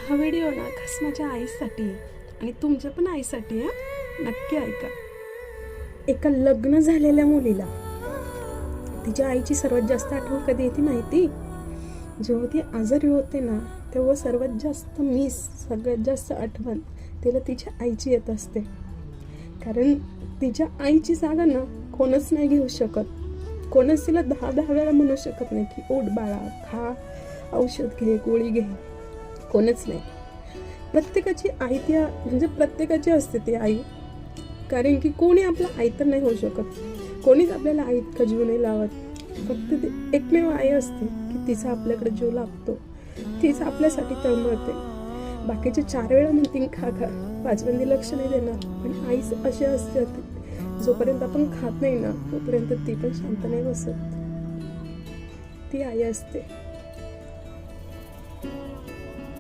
हा व्हिडिओ ना खास माझ्या आईसाठी आहे आणि तुमच्या पण आईसाठी आहे. नक्की ऐका. एका लग्न झालेल्या मुलीला तिच्या आईची सर्वात जास्त आठवण कधी येते माहिती? जेव्हा ती आजारी होते ना, तेव्हा सर्वात जास्त सगळ्यात जास्त आठवण तिला तिच्या आईची येत असते. कारण तिच्या आईची जागा ना कोणच नाही घेऊ शकत. कोणच तिला 10 वेळा म्हणू शकत नाही की उठ बाळा, खा, औषध घे, गोळी घे. कोणच नाही. प्रत्येकाची आई म्हणजे प्रत्येकाची असते ती आई. कारण की कोणी आपला आई तर नाही होऊ शकत. कोणीच आपल्याला आई इतका जीव नाही लावत. फक्त ती एकमेव आई असते की तिचा आपल्याकडे जीव लागतो. तीच आपल्यासाठी तळमळते. बाकीचे 4 वेळा म्हणतील खा खा, 5व्यांदी लक्ष नाही देणार. पण आईच अशी असते, जोपर्यंत आपण खात नाही ना तोपर्यंत ती पण शांत नाही बसत. ती आई असते.